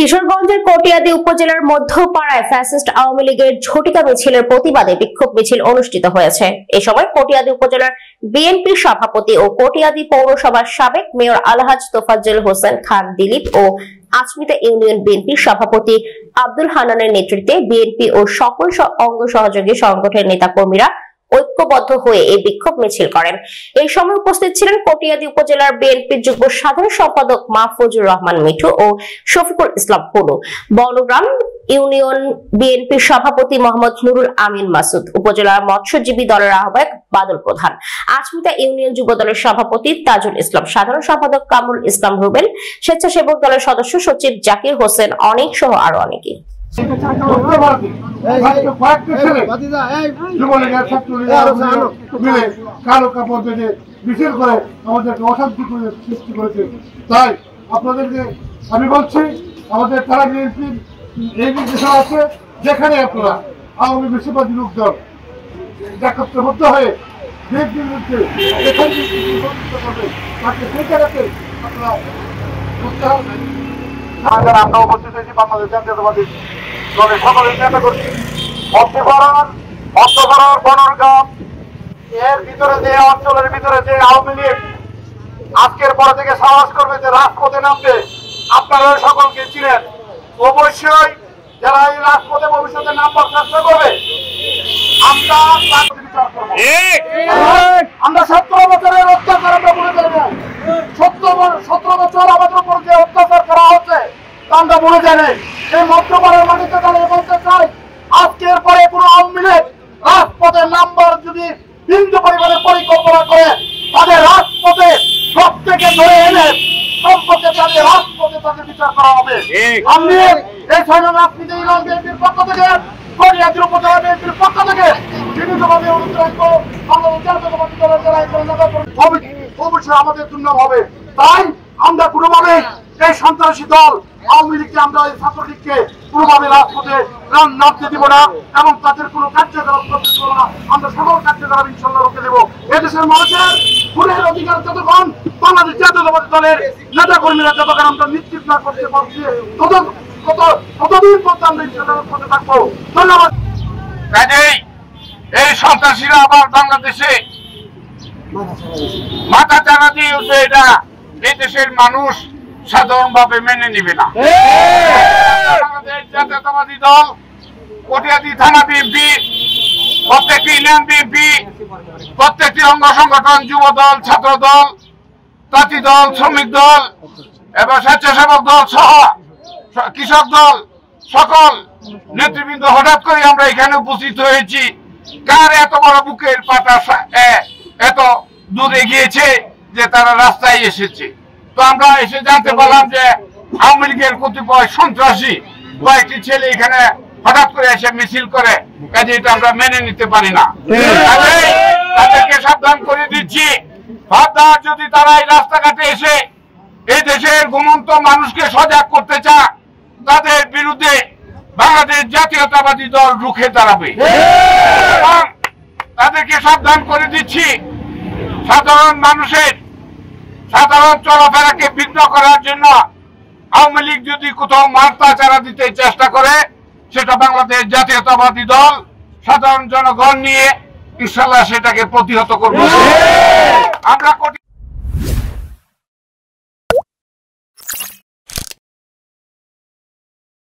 কিশোরগঞ্জের কটিয়াদী উপজেলার মধ্যপাড়ায় ফ্যাসিস্ট আওয়ামী লীগের ঝটিকা মিছিলের প্রতিবাদে বিক্ষোভ মিছিল অনুষ্ঠিত হয়েছে। এ সময় কটিয়াদী উপজেলার বিএনপি সভাপতি ও কটিয়াদী পৌরসভার সাবেক মেয়র আলহাজ তোফাজ্জল হোসেন খান দিলীপ ও আচমিতা ইউনিয়ন বিএনপির সভাপতি আব্দুল হান্নানের নেতৃত্বে বিএনপি ও সকল অঙ্গ সহযোগী সংগঠনের নেতাকর্মীরা ঐক্যবদ্ধ হয়ে এই বিক্ষোভ মিছিল করেন। এই সময় উপস্থিত ছিলেন কটিয়াদী উপজেলার বিএনপির যুগ্ম সাধারণ সম্পাদক মাহফুজুর রহমান মিঠু ও শফিকুল ইসলাম পুলু, বনগ্রাম ইউনিয়ন বিএনপির সভাপতি মোহাম্মদ নুরুল আমিন মাসুদ, উপজেলার মৎস্যজীবী দলের আহ্বায়ক বাদল প্রধান, আচমিতা ইউনিয়ন যুব দলের সভাপতি তাজুল ইসলাম, সাধারণ সম্পাদক কামরুল ইসলাম রুবেল, স্বেচ্ছাসেবক দলের সদস্য সচিব জাকির হোসেন অনেক সহ আরো অনেকে। কালো কাপড় বেঁধে মিছিল করে আমাদেরকে অশান্তি করে সৃষ্টি করেছে। তাই আপনাদেরকে আমি বলছি, আমাদের তারা বিএনপির এই নির্দেশনা আছে, যেখানে আপনারা আওয়ামী বেশিরবাদী লোকদল একত্রবদ্ধ হয়ে বিএনপির বিরুদ্ধে যেখানে করবে তাকে সেই জায়গাতে আপনারা করতে হবে। আমরা উপস্থিত হয়েছি বাংলাদেশ জাতীয়তাবাদী দলের সকলের নেতা করছি। বনগ্রাম এর ভিতরে যে অঞ্চলের ভিতরে যে আওয়ামী লীগ আজকের পর থেকে সাহস করবে যে রাজপথে নামবে, আপনারা সকলকে চিনেন। অবশ্যই যারা এই রাজপথে ভবিষ্যতে নামবার চেষ্টা করবে, আমরা 17 বছরের অত্যাচার আমরা ভুলে যাই না। 17 বছর আমাদের উপর যে অত্যাচার করা হচ্ছে আমরা ভুলে যাই না। এই মধ্যপাড়ার মাটিতে দাঁড়িয়ে বলতে চাই, আজকের পরে কোনো আওয়ামী লীগ রাজপথে নামবার যদি বিন্দু পরিমাণে পরিকল্পনা করে, তাদের রাজপথে সব থেকে ধরে এনে সম্পর্কে তাদের রাজপথে তাদের বিচার করা হবে। আমি এই সময় রাজনীতি ইউনিয়ন বিএনপির পক্ষ থেকে, কটিয়াদী উপজেলা বিএনপির পক্ষ থেকে বিভিন্নভাবে অনুরোধ রাখবো, বাংলাদেশ জাতীয়তাবাদী দলের যারা অবশ্যই আমাদের দুর্নাম হবে। তাই আমরা কোনোভাবে এই সন্ত্রাসী দল আওয়ামী লীগকে, আমরা এই ছাত্রলীগকে কোনোভাবে রাজপথে নামতে দিব না এবং তাদের কোনো কার্যকলাপ করতে দেব না। আমরা সকল কার্যকলাপ ইনশাল্লাহ রুখে দেবো। এদেশের মানুষের ভোটের অধিকার যতক্ষণ বাংলাদেশ জাতীয়তাবাদী দলের নেতা কর্মীরা যতক্ষণ আমরা নিশ্চিত না করতে পারছি, ততদিন পর্যন্ত আমরা ইনশাল্লাহ করতে থাকবো। ধন্যবাদ। কাজেই এই সন্ত্রাসীরা আবার বাংলাদেশে মাথা চাড়া দিয়ে উঠবে, এটা এই দেশের মানুষ সাধারণভাবে মেনে নিবে না। বাংলাদেশ জাতীয়তাবাদী দল, কটিয়াদী থানা বিএনপি, প্রত্যেকটি ইউনিয়ন বিএনপি, প্রত্যেকটি অঙ্গ সংগঠন, যুব দল, ছাত্র দল, তাঁতি দল, শ্রমিক দল এবং স্বেচ্ছাসেবক দল সহ কৃষক দল, সকল নেতৃবৃন্দ হঠাৎ করে আমরা এখানে উপস্থিত হয়েছি। কার এত বড় বুকের পাটা এত দূরে গিয়েছে যে তারা রাস্তায় এসেছে? তো আমরা এসে জানতে পারলাম যে আওয়ামী লীগের কতিপয় সন্ত্রাসী কয়েকটি ছেলে এখানে হঠাৎ করে এসে মিছিল করে, কাজে এটা আমরা মেনে নিতে পারি না। তাদেরকে সাবধান করে দিচ্ছি, যদি তারা এই রাস্তাঘাটে এসে এই দেশের ঘুমন্ত মানুষকে সজাগ করতে চায়, তাদের বিরুদ্ধে বাংলাদেশ জাতীয়তাবাদী দল রুখে দাঁড়াবে। এবং তাদেরকে সাবধান করে দিচ্ছি, সাধারণ মানুষের সাধারণ চলাফেরাকে বিঘ্ন করার জন্য আওয়ামী লীগ যদি কোথাও মার্কা চারা দিতে চেষ্টা করে, সেটা বাংলাদেশ জাতীয়তাবাদী দল সাধারণ জনগণ নিয়ে ইনশাল্লাহ সেটাকে প্রতিহত করবে। আমরা